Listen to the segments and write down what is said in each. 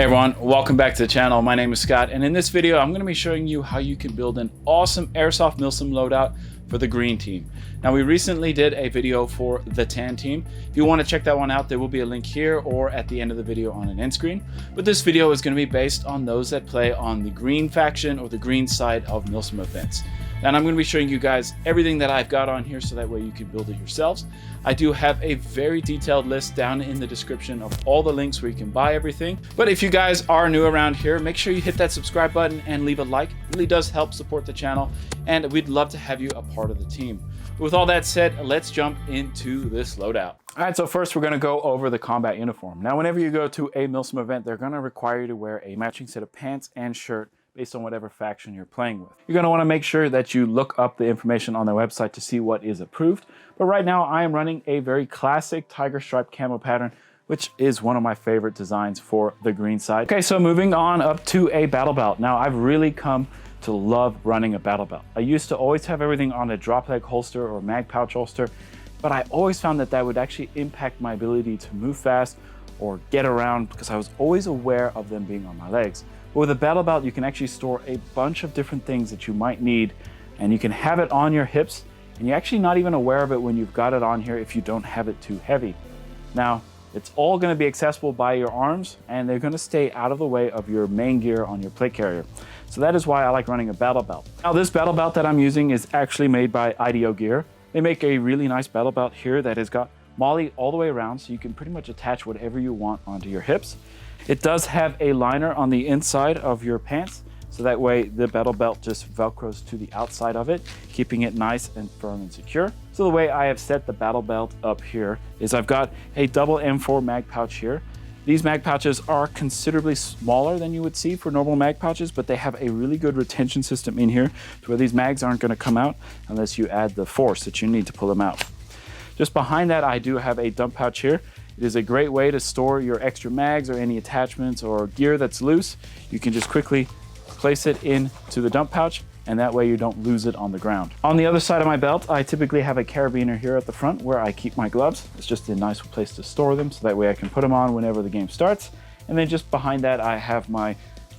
Hey everyone, welcome back to the channel. My name is Scott, and in this video I'm going to be showing you how you can build an awesome Airsoft Milsim loadout for the green team. Now, we recently did a video for the tan team. If you want to check that one out, there will be a link here or at the end of the video on an end screen. But this video is going to be based on those that play on the green faction or the green side of Milsim events. And I'm going to be showing you guys everything that I've got on here so that way you can build it yourselves. I do have a very detailed list down in the description of all the links where you can buy everything. But if you guys are new around here, make sure you hit that subscribe button and leave a like. It really does help support the channel, and we'd love to have you a part of the team. With all that said, let's jump into this loadout. All right, so first we're going to go over the combat uniform. Now, whenever you go to a Milsim event, they're going to require you to wear a matching set of pants and shirt based on whatever faction you're playing with. You're going to want to make sure that you look up the information on their website to see what is approved. But right now I am running a very classic tiger stripe camo pattern, which is one of my favorite designs for the green side. Okay, so moving on up to a battle belt. Now, I've really come to love running a battle belt. I used to always have everything on a drop leg holster or mag pouch holster, but I always found that that would actually impact my ability to move fast or get around because I was always aware of them being on my legs. But with a battle belt, you can actually store a bunch of different things that you might need, and you can have it on your hips, and you're actually not even aware of it when you've got it on here if you don't have it too heavy. Now, it's all going to be accessible by your arms, and they're going to stay out of the way of your main gear on your plate carrier. So that is why I like running a battle belt. Now, this battle belt that I'm using is actually made by IDEO Gear. They make a really nice battle belt here that has got MOLLE all the way around, so you can pretty much attach whatever you want onto your hips. It does have a liner on the inside of your pants, so that way the battle belt just velcros to the outside of it, keeping it nice and firm and secure. So the way I have set the battle belt up here is I've got a double M4 mag pouch here. These mag pouches are considerably smaller than you would see for normal mag pouches, but they have a really good retention system in here to where these mags aren't going to come out unless you add the force that you need to pull them out. Just behind that, I do have a dump pouch here. It is a great way to store your extra mags or any attachments or gear that's loose. You can just quickly place it into the dump pouch, and that way you don't lose it on the ground. On the other side of my belt, I typically have a carabiner here at the front where I keep my gloves. It's just a nice place to store them, so that way I can put them on whenever the game starts. And then just behind that, I have my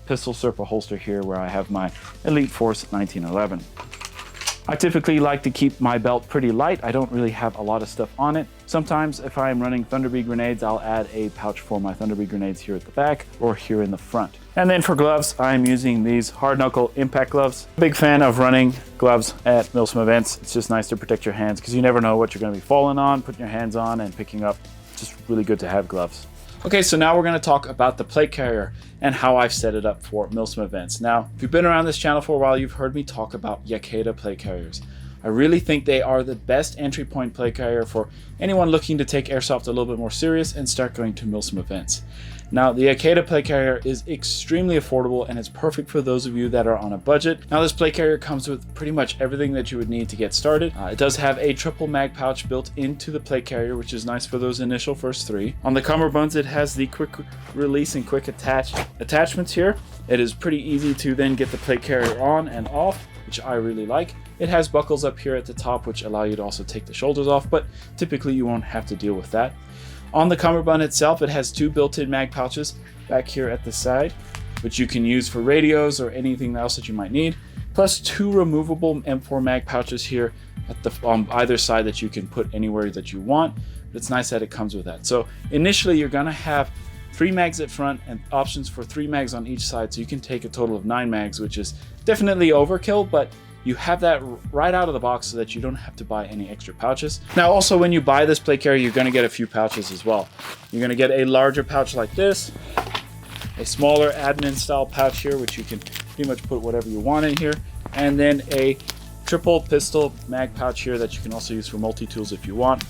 pistol circle holster here where I have my Elite Force 1911. I typically like to keep my belt pretty light. I don't really have a lot of stuff on it. Sometimes if I'm running Thunderbee grenades, I'll add a pouch for my Thunderbee grenades here at the back or here in the front. And then for gloves, I'm using these hard knuckle impact gloves. Big fan of running gloves at Milsim events. It's just nice to protect your hands because you never know what you're going to be falling on, putting your hands on and picking up. Just really good to have gloves. Okay, so now we're going to talk about the plate carrier and how I've set it up for Milsim events. Now, if you've been around this channel for a while, you've heard me talk about Yakada plate carriers. I really think they are the best entry point plate carrier for anyone looking to take Airsoft a little bit more serious and start going to Milsim events. Now, the Yakada plate carrier is extremely affordable and it's perfect for those of you that are on a budget. Now, this plate carrier comes with pretty much everything that you would need to get started. It does have a triple mag pouch built into the plate carrier, which is nice for those initial first three. On the cummerbunds, it has the quick release and quick attachments here. It is pretty easy to then get the plate carrier on and off, which I really like. It has buckles up here at the top, which allow you to also take the shoulders off, but typically you won't have to deal with that. On the cummerbund itself, it has two built-in mag pouches back here at the side, which you can use for radios or anything else that you might need, plus two removable M4 mag pouches here at the on either side that you can put anywhere that you want. It's nice that it comes with that. So initially, you're going to have 3 mags at front and options for 3 mags on each side, so you can take a total of 9 mags, which is definitely overkill, but you have that right out of the box so that you don't have to buy any extra pouches. Now, also when you buy this plate carrier, you're going to get a few pouches as well. You're going to get a larger pouch like this, a smaller admin style pouch here, which you can pretty much put whatever you want in here, and then a triple pistol mag pouch here that you can also use for multi-tools if you want.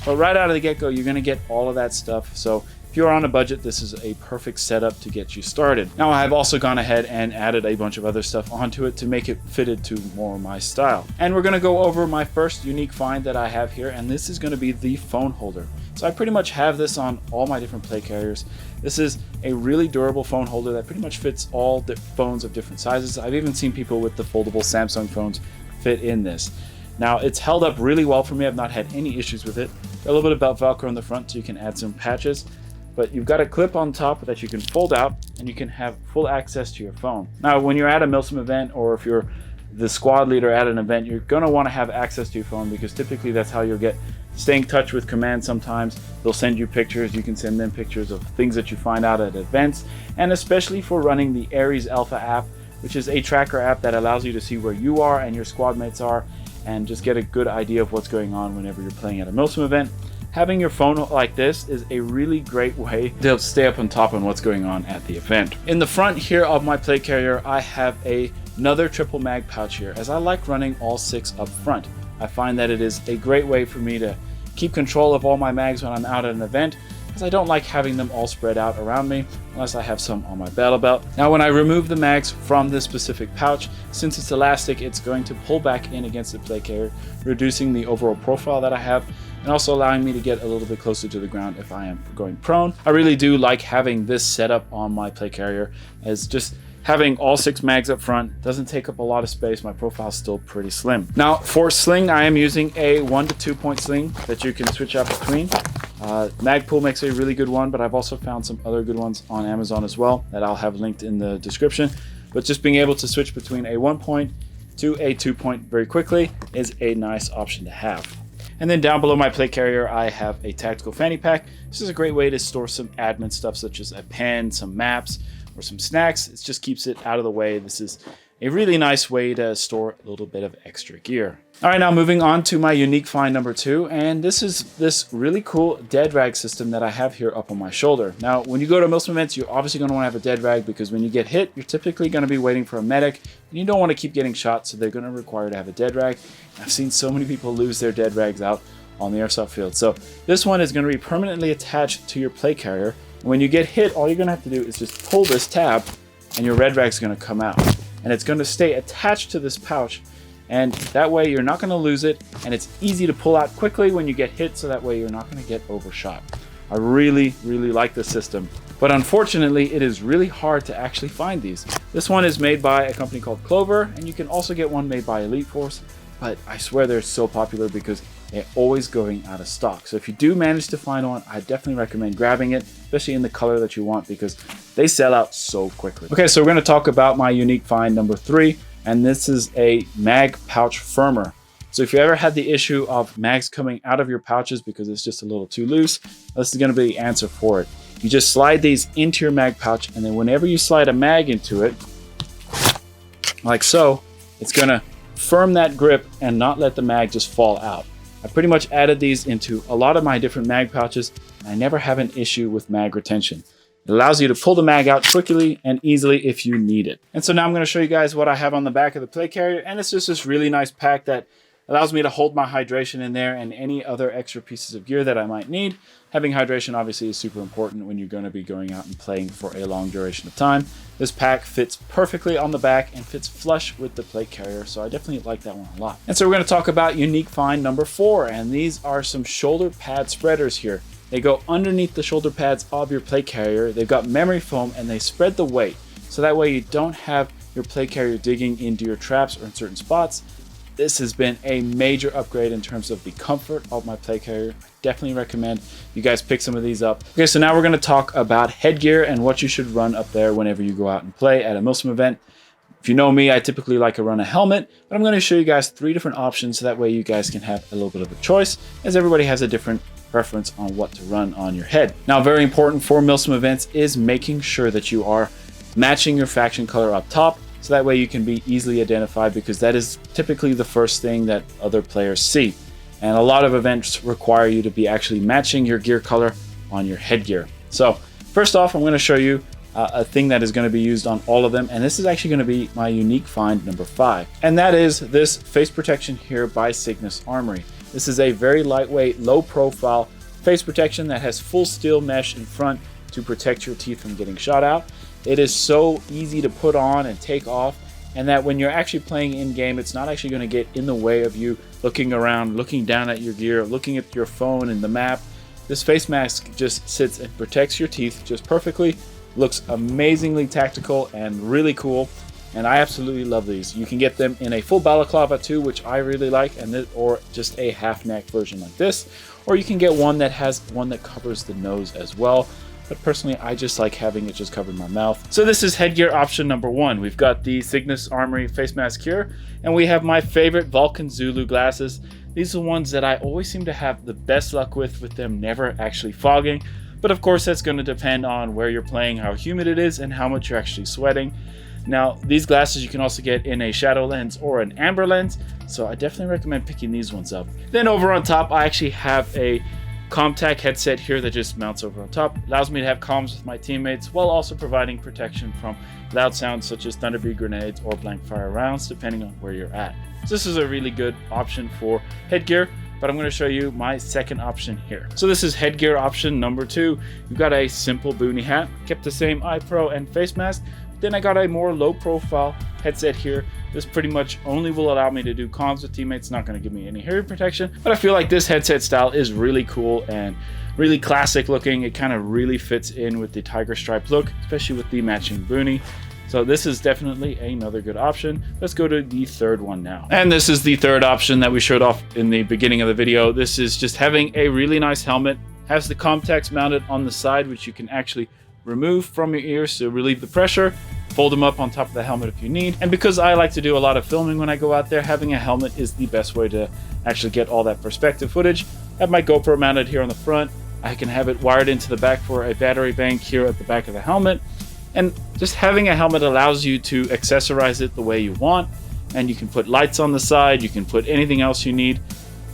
But right out of the get-go, you're going to get all of that stuff. So if you're on a budget, this is a perfect setup to get you started. Now, I've also gone ahead and added a bunch of other stuff onto it to make it fitted to more my style. And we're going to go over my first unique find that I have here, and this is going to be the phone holder. So I pretty much have this on all my different plate carriers. This is a really durable phone holder that pretty much fits all the phones of different sizes. I've even seen people with the foldable Samsung phones fit in this. Now, it's held up really well for me. I've not had any issues with it. Got a little bit of belt Velcro in the front so you can add some patches. but you've got a clip on top that you can fold out and you can have full access to your phone. Now, when you're at a Milsim event, or if you're the squad leader at an event, you're gonna wanna have access to your phone, because typically that's how you'll stay in touch with command. Sometimes they'll send you pictures, you can send them pictures of things that you find out at events, and especially for running the Aries Alpha app, which is a tracker app that allows you to see where you are and your squad mates are, and just get a good idea of what's going on whenever you're playing at a Milsim event. Having your phone like this is a really great way to stay up on top on what's going on at the event. In the front here of my plate carrier, I have another triple mag pouch here, as I like running all 6 up front. I find that it is a great way for me to keep control of all my mags when I'm out at an event, because I don't like having them all spread out around me unless I have some on my battle belt. Now, when I remove the mags from this specific pouch, since it's elastic, it's going to pull back in against the plate carrier, reducing the overall profile that I have, and also allowing me to get a little bit closer to the ground if I am going prone. I really do like having this setup on my plate carrier, as just having all 6 mags up front doesn't take up a lot of space. My profile is still pretty slim. Now, for sling, I am using a 1 to 2 point sling that you can switch out between. Magpool makes a really good one, but I've also found some other good ones on Amazon as well that I'll have linked in the description. But just being able to switch between a 1 point to a 2 point very quickly is a nice option to have. And then down below my plate carrier, I have a tactical fanny pack. This is a great way to store some admin stuff, such as a pen, some maps, or some snacks. It just keeps it out of the way. This is a really nice way to store a little bit of extra gear. All right, now moving on to my unique find number 2, and this is this really cool dead rag system that I have here up on my shoulder. Now, when you go to Milsim events, you're obviously going to want to have a dead rag, because when you get hit, you're typically going to be waiting for a medic, and you don't want to keep getting shot, so they're going to require to have a dead rag. I've seen so many people lose their dead rags out on the airsoft field. So this one is going to be permanently attached to your plate carrier. When you get hit, all you're going to have to do is just pull this tab, and your red rag is going to come out, and it's going to stay attached to this pouch, and that way you're not going to lose it, and it's easy to pull out quickly when you get hit, so that way you're not going to get overshot. I really like this system, but unfortunately it is really hard to actually find these. This one is made by a company called Clover, and you can also get one made by Elite Force, but I swear they're so popular because they're always going out of stock. So if you do manage to find one, I definitely recommend grabbing it, especially in the color that you want, because they sell out so quickly. Okay, so we're going to talk about my unique find number 3, and this is a mag pouch firmer. So if you ever had the issue of mags coming out of your pouches because it's just a little too loose, this is going to be the answer for it. You just slide these into your mag pouch, and then whenever you slide a mag into it, like so, it's going to firm that grip and not let the mag just fall out. I pretty much added these into a lot of my different mag pouches, and I never have an issue with mag retention. It allows you to pull the mag out quickly and easily if you need it. And so now I'm going to show you guys what I have on the back of the plate carrier, and it's just this really nice pack that allows me to hold my hydration in there and any other extra pieces of gear that I might need. Having hydration obviously is super important when you're going to be going out and playing for a long duration of time. This pack fits perfectly on the back and fits flush with the plate carrier, so I definitely like that one a lot. And so we're going to talk about unique find number 4, and these are some shoulder pad spreaders here. They go underneath the shoulder pads of your plate carrier. They've got memory foam, and they spread the weight, so that way you don't have your plate carrier digging into your traps or in certain spots. This has been a major upgrade in terms of the comfort of my plate carrier. I definitely recommend you guys pick some of these up. Okay, so now we're going to talk about headgear and what you should run up there whenever you go out and play at a Milsim event. If you know me, I typically like to run a helmet, but I'm going to show you guys 3 different options, so that way you guys can have a little bit of a choice, as everybody has a different preference on what to run on your head. Now, very important for Milsim events is making sure that you are matching your faction color up top, so that way you can be easily identified, because that is typically the first thing that other players see. And a lot of events require you to be actually matching your gear color on your headgear. So first off, I'm going to show you a thing that is going to be used on all of them, and this is actually going to be my unique find number 5, and that is this face protection here by Cygnus Armory. This is a very lightweight, low profile face protection that has full steel mesh in front to protect your teeth from getting shot out. It is so easy to put on and take off, and that when you're actually playing in game, it's not actually going to get in the way of you looking around, looking down at your gear, looking at your phone and the map. This face mask just sits and protects your teeth just perfectly. Looks amazingly tactical and really cool, and I absolutely love these. You can get them in a full balaclava too, which I really like, or just a half neck version like this, or you can get one that has one that covers the nose as well. but personally I just like having it just cover my mouth. So this is headgear option number 1. We've got the Cygnus Armory face mask here, and we have my favorite Vulcan Zulu glasses. These are the ones that I always seem to have the best luck with them never actually fogging. But of course that's going to depend on where you're playing, how humid it is, and how much you're actually sweating. Now these glasses you can also get in a shadow lens or an amber lens, so I definitely recommend picking these ones up. Then over on top I actually have a CommTac headset here that just mounts over on top. Allows me to have comms with my teammates while also providing protection from loud sounds such as thunderbird grenades or blank fire rounds depending on where you're at. So this is a really good option for headgear, but I'm going to show you my second option here. So this is headgear option number 2. You've got a simple boonie hat, kept the same eye pro and face mask. Then I got a more low profile headset here. This pretty much only will allow me to do comms with teammates, not going to give me any hearing protection, but I feel like this headset style is really cool and really classic looking. It kind of really fits in with the tiger stripe look, especially with the matching boonie. So this is definitely another good option. Let's go to the third one now. And this is the third option that we showed off in the beginning of the video. This is just having a really nice helmet. Has the CommTacs mounted on the side, which you can actually remove from your ears to relieve the pressure. Fold them up on top of the helmet if you need. And because I like to do a lot of filming when I go out there, having a helmet is the best way to actually get all that perspective footage. I have my GoPro mounted here on the front. I can have it wired into the back for a battery bank here at the back of the helmet. And just having a helmet allows you to accessorize it the way you want. And you can put lights on the side, you can put anything else you need.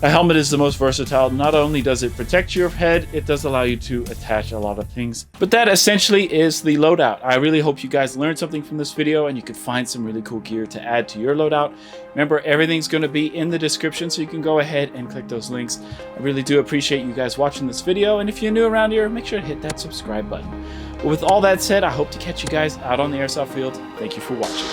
A helmet is the most versatile. Not only does it protect your head, it does allow you to attach a lot of things. But that essentially is the loadout. I really hope you guys learned something from this video and you could find some really cool gear to add to your loadout. Remember, everything's going to be in the description, so you can go ahead and click those links. I really do appreciate you guys watching this video, and if you're new around here, make sure to hit that subscribe button. But with all that said, I hope to catch you guys out on the airsoft field. Thank you for watching.